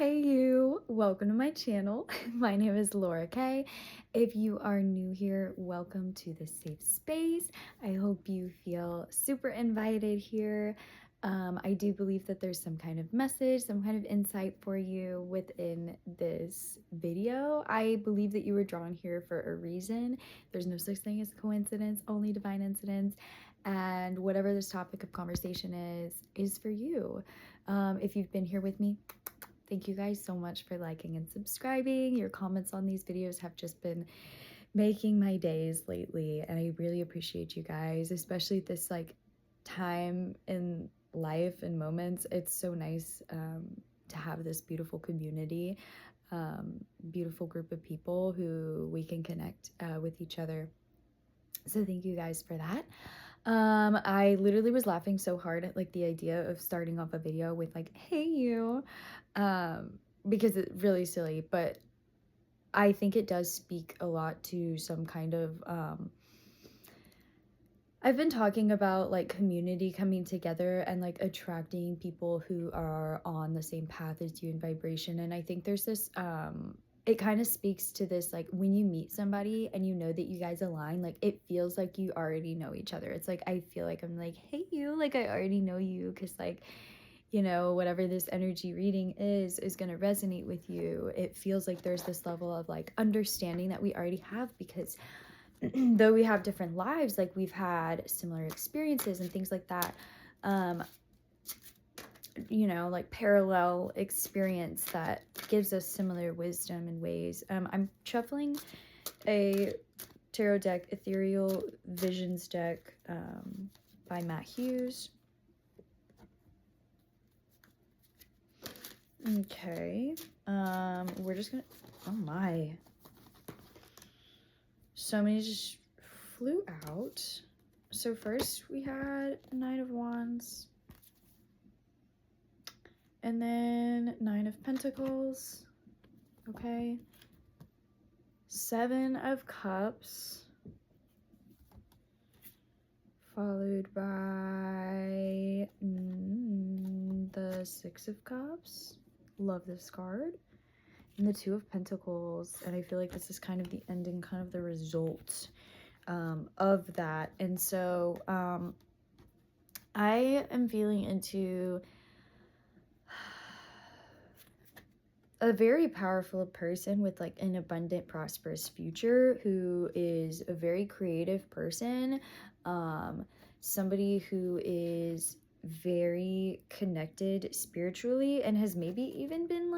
Hey you, welcome to my channel. My name is Laura Kay. If you are new here, welcome to the safe space. I hope you feel super invited here. I do believe that there's some kind of message, some kind of insight for you within this video. I believe that you were drawn here for a reason. There's no such thing as coincidence, only divine incidents. And whatever this topic of conversation is for you. If you've been here with me, thank you guys so much for liking and subscribing. Your comments on these videos have just been making my days lately, and I really appreciate you guys, especially at this time in life and moments. It's so nice to have this beautiful community, beautiful group of people who we can connect with each other. So thank you guys for that. I literally was laughing so hard at the idea of starting off a video with hey you, because it's really silly, but I think it does speak a lot to some kind of I've been talking about community coming together and attracting people who are on the same path as you in vibration. And I think there's this it kind of speaks to this, when you meet somebody and you know that you guys align, it feels like you already know each other. It's I feel like I'm hey you, I already know you, because whatever this energy reading is going to resonate with you. It feels like there's this level of understanding that we already have, because though we have different lives, we've had similar experiences and things like that, parallel experience that gives us similar wisdom in ways. I'm shuffling a tarot deck, Ethereal Visions deck, by Matt Hughes. Okay, we're just gonna, oh my, so many just flew out. So first we had Nine of Wands, and then Nine of Pentacles, okay, Seven of Cups, followed by the Six of Cups. Love this card. And the Two of Pentacles, and I feel like this is kind of the ending, kind of the result of that. And so I am feeling into a very powerful person with an abundant, prosperous future, who is a very creative person, somebody who is very connected spiritually and has maybe even been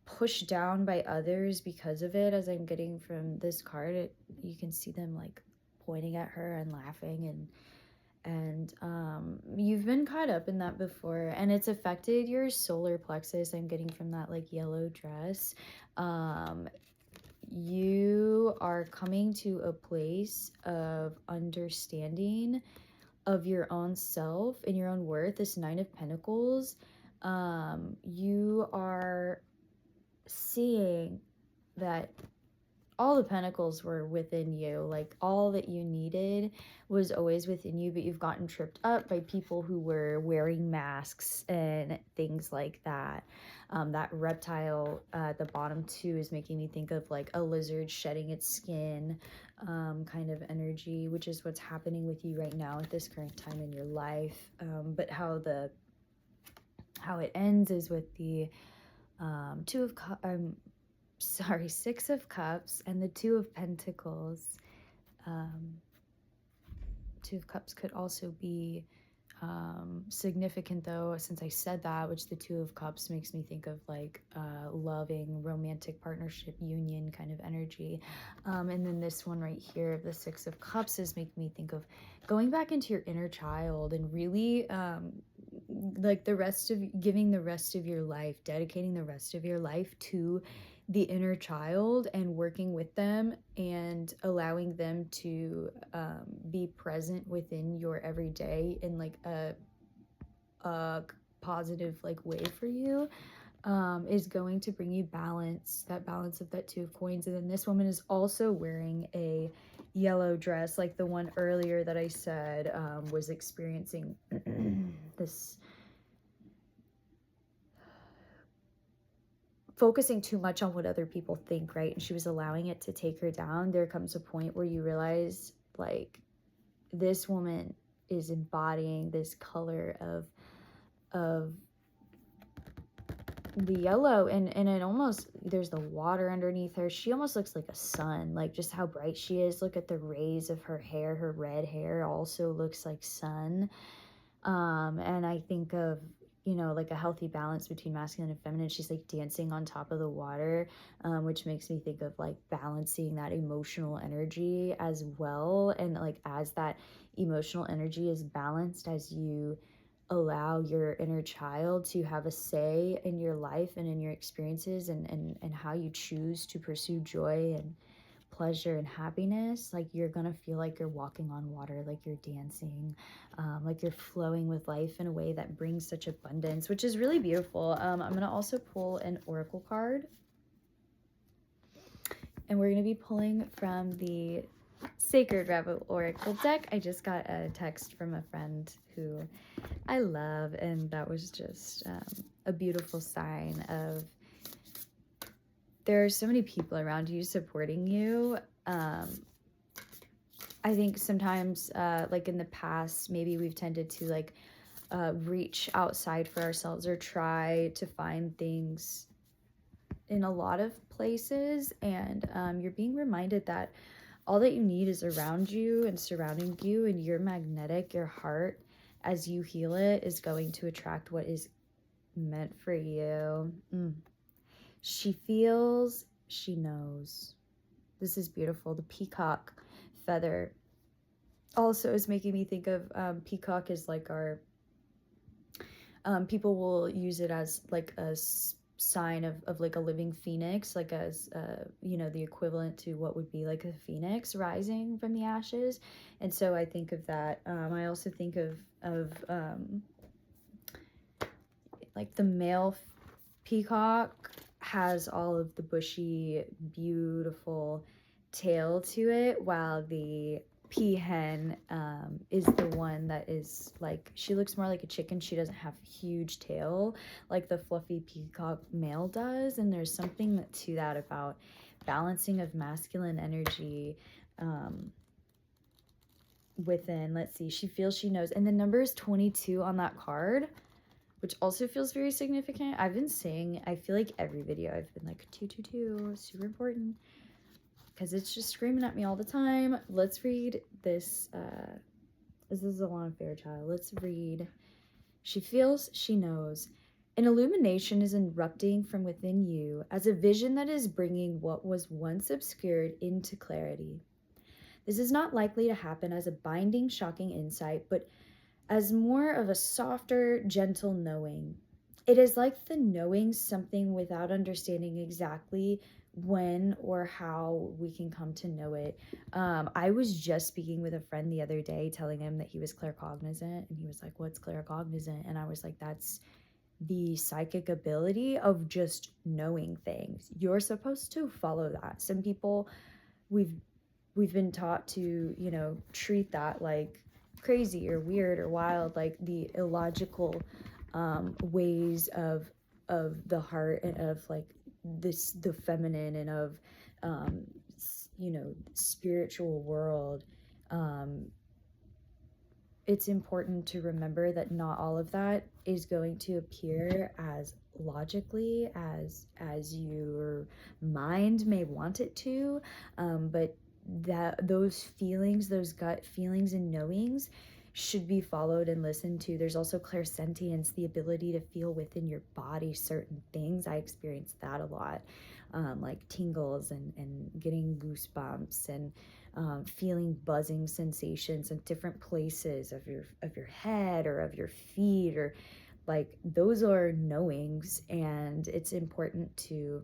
pushed down by others because of it. As I'm getting from this card, you can see them pointing at her and laughing, and you've been caught up in that before, and it's affected your solar plexus. I'm getting from that yellow dress. You are coming to a place of understanding of your own self and your own worth. This Nine of Pentacles, you are seeing that all the pentacles were within you. All that you needed was always within you, but you've gotten tripped up by people who were wearing masks and things like that. That reptile at the bottom too is making me think of a lizard shedding its skin, kind of energy, which is what's happening with you right now at this current time in your life. But how it ends is with the Six of Cups and the Two of Pentacles. Two of Cups could also be significant, though, since I said that, which the Two of Cups makes me think of loving, romantic partnership, union kind of energy. And then this one right here, the Six of Cups, is making me think of going back into your inner child and really giving the rest of your life, dedicating the rest of your life to the inner child and working with them and allowing them to be present within your everyday in a positive way for you, is going to bring you balance, that balance of that Two of Coins. And then this woman is also wearing a yellow dress, like the one earlier that I said was experiencing this focusing too much on what other people think, right? And she was allowing it to take her down. There comes a point where you realize, like, this woman is embodying this color of the yellow, and it almost, there's the water underneath her. She almost looks like a sun, like just how bright she is. Look at the rays of her hair. Her red hair also looks like sun. And I think of, you know, like a healthy balance between masculine and feminine. She's like dancing on top of the water, which makes me think of like balancing that emotional energy as well. And like as that emotional energy is balanced, as you allow your inner child to have a say in your life and in your experiences, and how you choose to pursue joy and pleasure and happiness, like you're gonna feel like you're walking on water, like you're dancing, like you're flowing with life in a way that brings such abundance, which is really beautiful. I'm gonna also pull an oracle card, and we're gonna be pulling from the Sacred Rabbit Oracle deck. I just got a text from a friend who I love, and that was just a beautiful sign of, there are so many people around you supporting you. I think sometimes, like in the past, maybe we've tended to like reach outside for ourselves or try to find things in a lot of places, and you're being reminded that all that you need is around you and surrounding you, and you're magnetic. Your heart, as you heal it, is going to attract what is meant for you. She feels, she knows. This is beautiful. The peacock feather also is making me think of, peacock is like our, people will use it as like a sign of like a living phoenix, like as you know, the equivalent to what would be like a phoenix rising from the ashes. And so I think of that. I also think of like the male peacock has all of the bushy, beautiful tail to it, while the peahen is the one that is like, she looks more like a chicken. She doesn't have a huge tail like the fluffy peacock male does. And there's something to that about balancing of masculine energy within. Let's see, she feels, she knows, and the number is 22 on that card, which also feels very significant. I've been saying, I feel like every video I've been like 222, super important, because it's just screaming at me all the time. Let's read this. This is Alana Fairchild. Let's read. She feels, she knows. An illumination is erupting from within you as a vision that is bringing what was once obscured into clarity. This is not likely to happen as a binding, shocking insight, but as more of a softer, gentle knowing. It is like the knowing something without understanding exactly when or how we can come to know it. I was just speaking with a friend the other day, telling him that he was claircognizant, and he was like, "What's claircognizant?" And I was like, "That's the psychic ability of just knowing things. You're supposed to follow that." Some people, we've been taught to, you know, treat that like crazy or weird or wild, like the illogical ways of the heart and of like this, the feminine, and of you know, spiritual world. It's important to remember that not all of that is going to appear as logically as your mind may want it to, but that those feelings, those gut feelings and knowings, should be followed and listened to. There's also clairsentience, the ability to feel within your body certain things. I experienced that a lot, like tingles and getting goosebumps, and feeling buzzing sensations in different places of your head or of your feet, or like those are knowings. And it's important to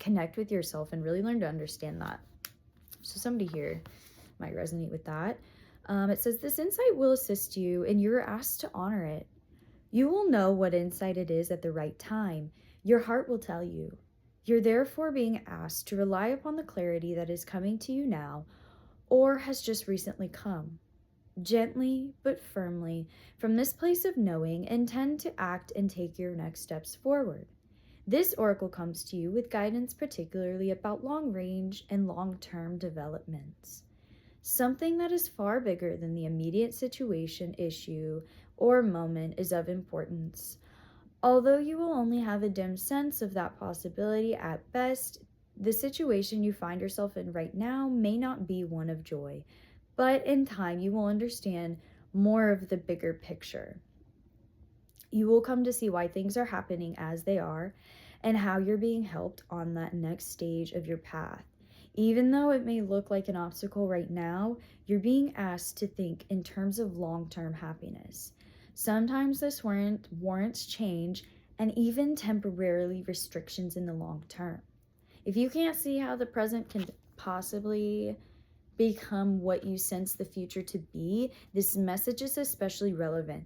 connect with yourself and really learn to understand that. So somebody here might resonate with that. It says, this insight will assist you and you're asked to honor it. You will know what insight it is at the right time. Your heart will tell you. You're therefore being asked to rely upon the clarity that is coming to you now or has just recently come. Gently but firmly, from this place of knowing, intend to act and take your next steps forward. This oracle comes to you with guidance particularly about long range and long-term developments. Something that is far bigger than the immediate situation, issue, or moment is of importance. Although you will only have a dim sense of that possibility at best, the situation you find yourself in right now may not be one of joy, but in time you will understand more of the bigger picture. You will come to see why things are happening as they are and how you're being helped on that next stage of your path. Even though it may look like an obstacle right now, you're being asked to think in terms of long-term happiness. Sometimes this warrants change and even temporarily restrictions in the long term. If you can't see how the present can possibly become what you sense the future to be, this message is especially relevant.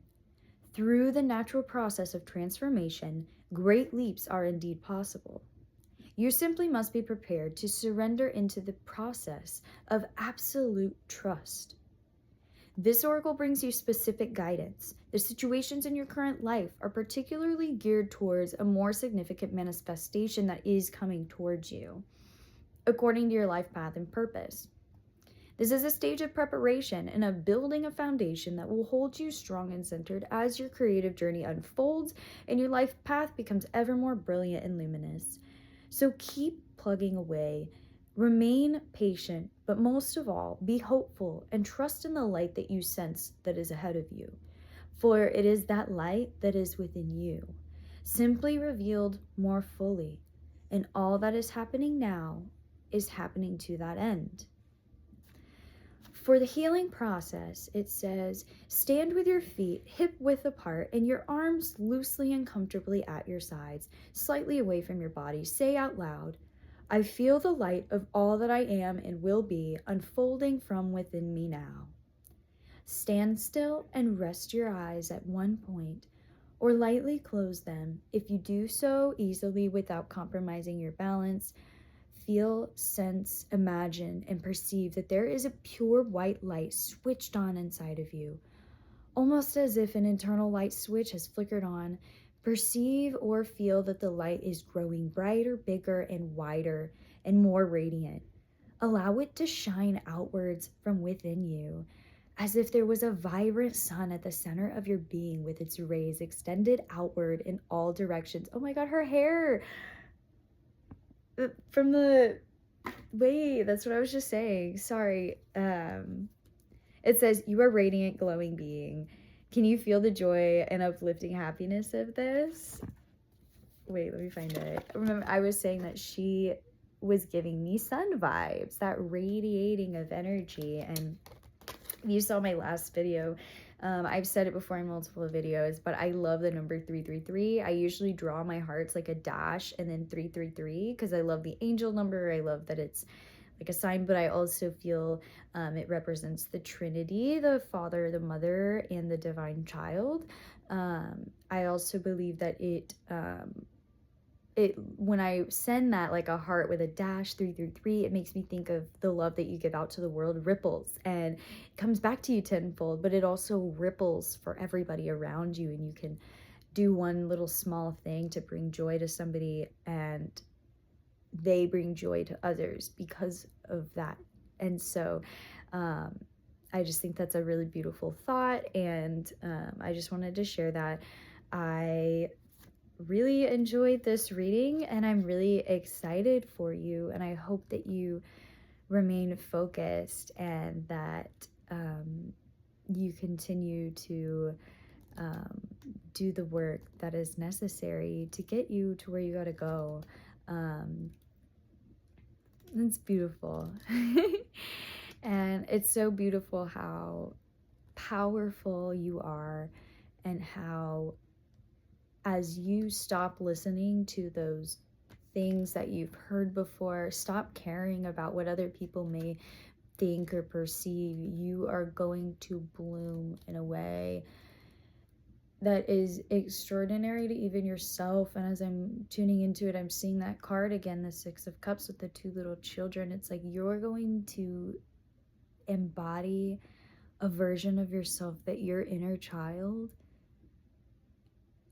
Through the natural process of transformation, great leaps are indeed possible. You simply must be prepared to surrender into the process of absolute trust. This oracle brings you specific guidance. The situations in your current life are particularly geared towards a more significant manifestation that is coming towards you, according to your life path and purpose. This is a stage of preparation and of building a foundation that will hold you strong and centered as your creative journey unfolds and your life path becomes ever more brilliant and luminous. So keep plugging away. Remain patient, but most of all, be hopeful and trust in the light that you sense that is ahead of you. For it is that light that is within you, simply revealed more fully. And all that is happening now is happening to that end. For the healing process, it says, stand with your feet hip-width apart and your arms loosely and comfortably at your sides, slightly away from your body. Say out loud, I feel the light of all that I am and will be unfolding from within me now. Stand still and rest your eyes at one point, or lightly close them. If you do so easily without compromising your balance, feel, sense, imagine, and perceive that there is a pure white light switched on inside of you, almost as if an internal light switch has flickered on. Perceive or feel that the light is growing brighter, bigger, and wider, and more radiant. Allow it to shine outwards from within you, as if there was a vibrant sun at the center of your being with its rays extended outward in all directions. Oh my God, her hair! From the wait, that's what I was just saying. Sorry. It says, you are radiant, glowing being. Can you feel the joy and uplifting happiness of this? Wait, let me find it. Remember, I was saying that she was giving me sun vibes, that radiating of energy. And you saw my last video. I've said it before in multiple videos, but I love the number 333. I usually draw my hearts like a dash and then 333 because I love the angel number. I love that it's like a sign, but I also feel it represents the Trinity, the Father, the Mother, and the Divine Child. I also believe that it when I send that like a heart with a dash 333, it makes me think of the love that you give out to the world ripples and it comes back to you tenfold, but it also ripples for everybody around you, and you can do one little small thing to bring joy to somebody and they bring joy to others because of that. And so I just think that's a really beautiful thought, and I just wanted to share that. I really enjoyed this reading and I'm really excited for you, and I hope that you remain focused and that you continue to do the work that is necessary to get you to where you gotta go. It's beautiful. And it's so beautiful how powerful you are, and how as you stop listening to those things that you've heard before, stop caring about what other people may think or perceive, you are going to bloom in a way that is extraordinary to even yourself. And as I'm tuning into it, I'm seeing that card again, the Six of Cups with the two little children. It's like you're going to embody a version of yourself that your inner child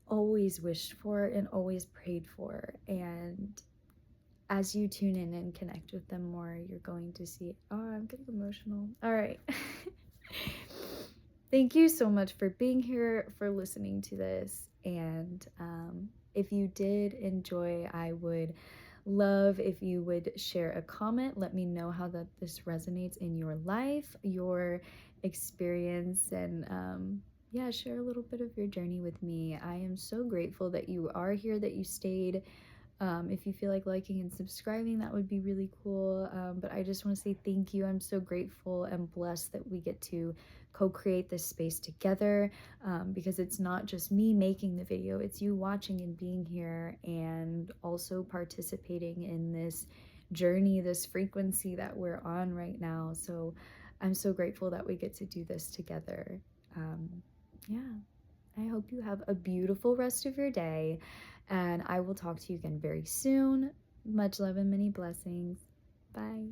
always wished for and always prayed for. And as you tune in and connect with them more, you're going to see, oh, I'm getting emotional. All right. Thank you so much for being here, for listening to this. And if you did enjoy, I would love if you would share a comment. Let me know how that this resonates in your life, your experience, and yeah, share a little bit of your journey with me. I am so grateful that you are here, that you stayed. If you feel like liking and subscribing, that would be really cool. But I just want to say thank you. I'm so grateful and blessed that we get to co-create this space together, because it's not just me making the video, it's you watching and being here and also participating in this journey, this frequency that we're on right now. So I'm so grateful that we get to do this together. Yeah. I hope you have a beautiful rest of your day, and I will talk to you again very soon. Much love and many blessings. Bye.